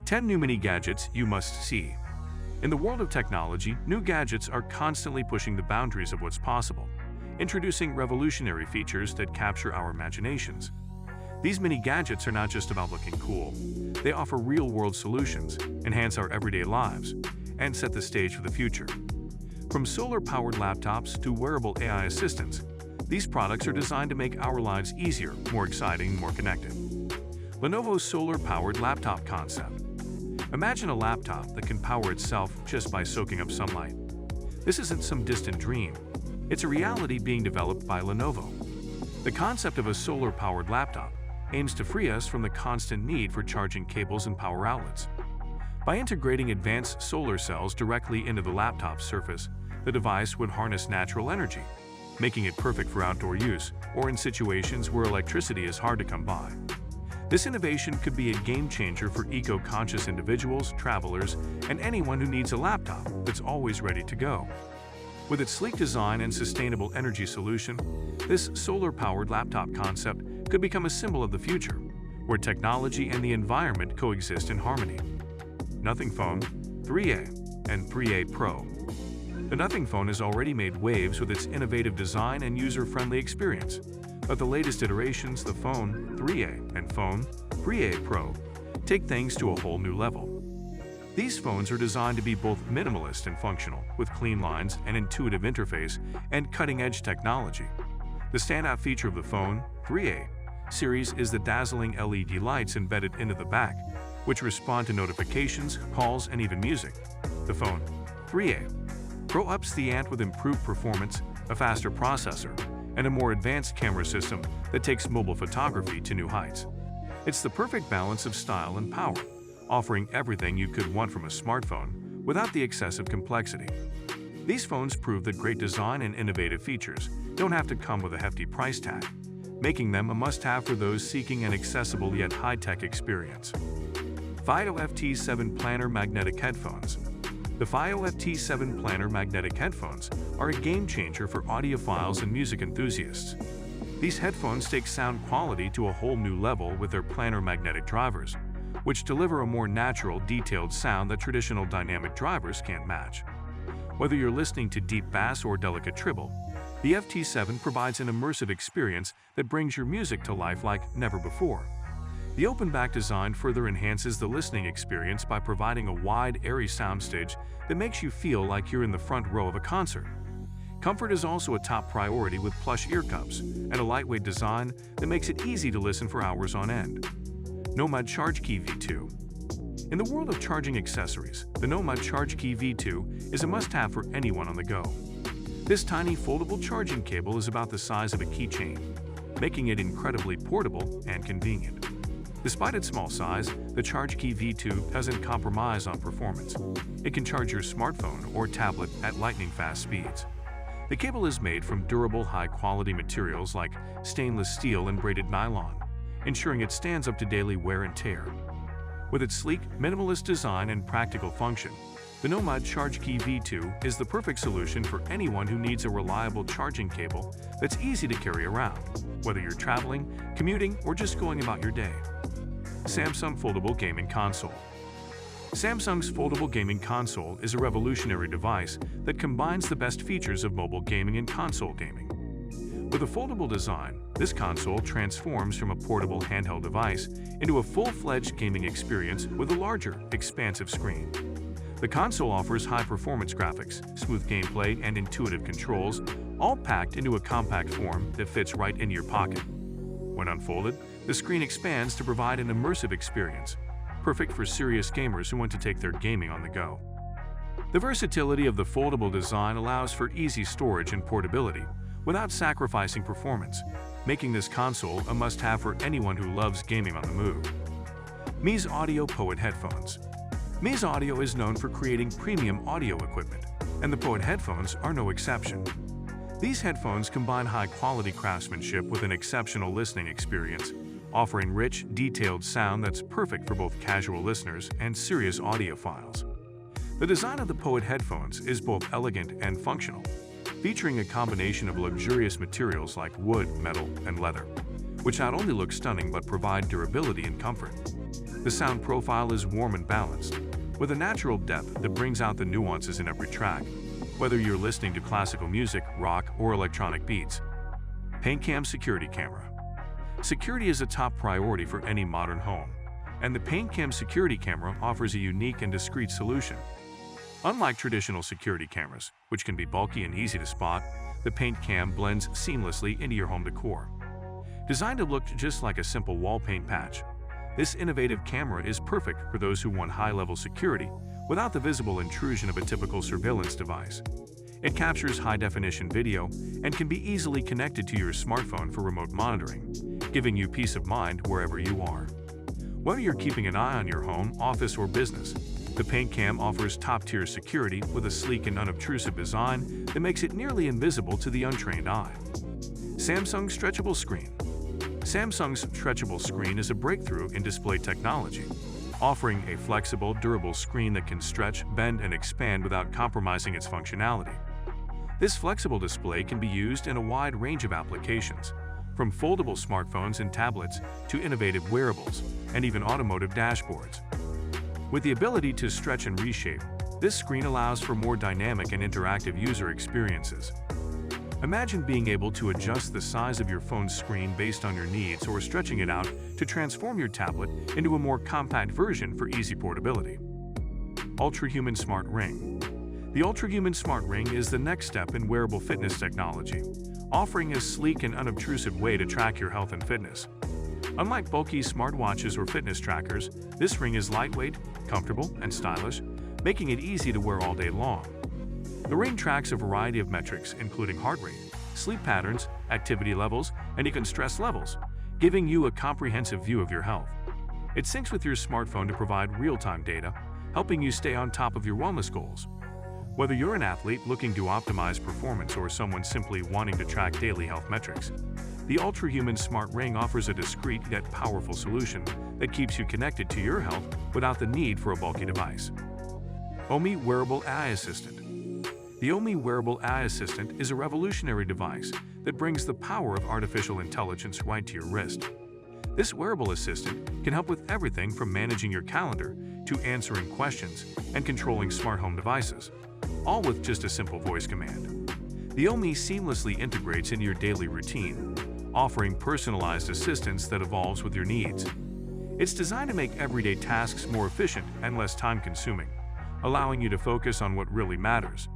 10 new mini gadgets you must see. In the world of technology, new gadgets are constantly pushing the boundaries of what's possible, introducing revolutionary features that capture our imaginations. These mini gadgets are not just about looking cool. They offer real-world solutions, enhance our everyday lives, and set the stage for the future. From solar-powered laptops to wearable AI assistants, these products are designed to make our lives easier, more exciting, more connected. Lenovo's solar-powered laptop concept. Imagine a laptop that can power itself just by soaking up sunlight. This isn't some distant dream. It's a reality being developed by Lenovo. The concept of a solar-powered laptop aims to free us from the constant need for charging cables and power outlets. By integrating advanced solar cells directly into the laptop's surface, the device would harness natural energy, making it perfect for outdoor use or in situations where electricity is hard to come by. This innovation could be a game-changer for eco-conscious individuals, travelers, and anyone who needs a laptop that's always ready to go. With its sleek design and sustainable energy solution, this solar-powered laptop concept could become a symbol of the future, where technology and the environment coexist in harmony. Nothing Phone 3A and 3A Pro. The Nothing Phone has already made waves with its innovative design and user-friendly experience, but the latest iterations, the Phone 3A and Phone 3A Pro, take things to a whole new level. These phones are designed to be both minimalist and functional, with clean lines, an intuitive interface, and cutting-edge technology. The standout feature of the Phone 3A series is the dazzling LED lights embedded into the back, which respond to notifications, calls, and even music. The Phone 3A Pro ups the ante with improved performance, a faster processor, and a more advanced camera system that takes mobile photography to new heights. It's the perfect balance of style and power, offering everything you could want from a smartphone without the excessive complexity. These phones prove that great design and innovative features don't have to come with a hefty price tag, making them a must-have for those seeking an accessible yet high-tech experience. FiiO FT7 Planner Magnetic Headphones. The FiiO FT7 Planner Magnetic Headphones are a game-changer for audiophiles and music enthusiasts. These headphones take sound quality to a whole new level with their planar magnetic drivers, which deliver a more natural, detailed sound that traditional dynamic drivers can't match. Whether you're listening to deep bass or delicate treble, the FT7 provides an immersive experience that brings your music to life like never before. The open-back design further enhances the listening experience by providing a wide, airy soundstage that makes you feel like you're in the front row of a concert. Comfort is also a top priority with plush ear cups and a lightweight design that makes it easy to listen for hours on end. Nomad Charge Key V2. In the world of charging accessories, the Nomad Charge Key V2 is a must-have for anyone on the go. This tiny foldable charging cable is about the size of a keychain, making it incredibly portable and convenient. Despite its small size, the Charge Key V2 doesn't compromise on performance. It can charge your smartphone or tablet at lightning-fast speeds. The cable is made from durable, high-quality materials like stainless steel and braided nylon, ensuring it stands up to daily wear and tear. With its sleek, minimalist design and practical function, the Nomad Charge Key V2 is the perfect solution for anyone who needs a reliable charging cable that's easy to carry around, whether you're traveling, commuting, or just going about your day. Samsung Foldable Gaming Console. Samsung's foldable gaming console is a revolutionary device that combines the best features of mobile gaming and console gaming. With a foldable design, this console transforms from a portable handheld device into a full-fledged gaming experience with a larger, expansive screen. The console offers high-performance graphics, smooth gameplay, and intuitive controls, all packed into a compact form that fits right into your pocket. When unfolded, the screen expands to provide an immersive experience, perfect for serious gamers who want to take their gaming on the go. The versatility of the foldable design allows for easy storage and portability without sacrificing performance, making this console a must-have for anyone who loves gaming on the move. Mise Audio Poet Headphones. Mise Audio is known for creating premium audio equipment, and the Poet headphones are no exception. These headphones combine high-quality craftsmanship with an exceptional listening experience, offering rich, detailed sound that's perfect for both casual listeners and serious audiophiles. The design of the Poet headphones is both elegant and functional, featuring a combination of luxurious materials like wood, metal, and leather. which not only look stunning but provide durability and comfort. The sound profile is warm and balanced, with a natural depth that brings out the nuances in every track, whether you're listening to classical music, rock, or electronic beats. PaintCam Security Camera. Security is a top priority for any modern home, and the PaintCam Security Camera offers a unique and discreet solution. Unlike traditional security cameras, which can be bulky and easy to spot, the PaintCam blends seamlessly into your home decor. Designed to look just like a simple wall paint patch, this innovative camera is perfect for those who want high-level security without the visible intrusion of a typical surveillance device. It captures high-definition video and can be easily connected to your smartphone for remote monitoring, giving you peace of mind wherever you are. Whether you're keeping an eye on your home, office, or business, the PaintCam offers top-tier security with a sleek and unobtrusive design that makes it nearly invisible to the untrained eye. Samsung Stretchable Screen. Samsung's stretchable screen is a breakthrough in display technology, offering a flexible, durable screen that can stretch, bend, and expand without compromising its functionality. This flexible display can be used in a wide range of applications, from foldable smartphones and tablets to innovative wearables and even automotive dashboards. With the ability to stretch and reshape, this screen allows for more dynamic and interactive user experiences. Imagine being able to adjust the size of your phone's screen based on your needs or stretching it out to transform your tablet into a more compact version for easy portability. Ultrahuman Smart Ring. The Ultrahuman Smart Ring is the next step in wearable fitness technology, offering a sleek and unobtrusive way to track your health and fitness. Unlike bulky smartwatches or fitness trackers, this ring is lightweight, comfortable, and stylish, making it easy to wear all day long. The ring tracks a variety of metrics, including heart rate, sleep patterns, activity levels, and even stress levels, giving you a comprehensive view of your health. It syncs with your smartphone to provide real-time data, helping you stay on top of your wellness goals. Whether you're an athlete looking to optimize performance or someone simply wanting to track daily health metrics, the Ultrahuman Smart Ring offers a discreet yet powerful solution that keeps you connected to your health without the need for a bulky device. Omi Wearable AI Assistant. The Omi Wearable AI Assistant is a revolutionary device that brings the power of artificial intelligence right to your wrist. This wearable assistant can help with everything from managing your calendar to answering questions and controlling smart home devices, all with just a simple voice command. The Omi seamlessly integrates into your daily routine, offering personalized assistance that evolves with your needs. It's designed to make everyday tasks more efficient and less time-consuming, allowing you to focus on what really matters.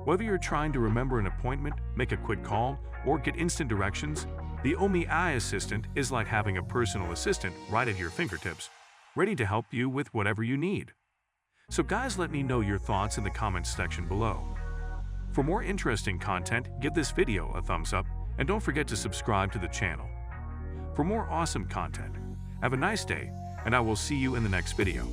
Whether you're trying to remember an appointment, make a quick call, or get instant directions, the Omi AI Assistant is like having a personal assistant right at your fingertips, ready to help you with whatever you need. So guys, let me know your thoughts in the comments section below. For more interesting content, give this video a thumbs up and don't forget to subscribe to the channel. For more awesome content, have a nice day, and I will see you in the next video.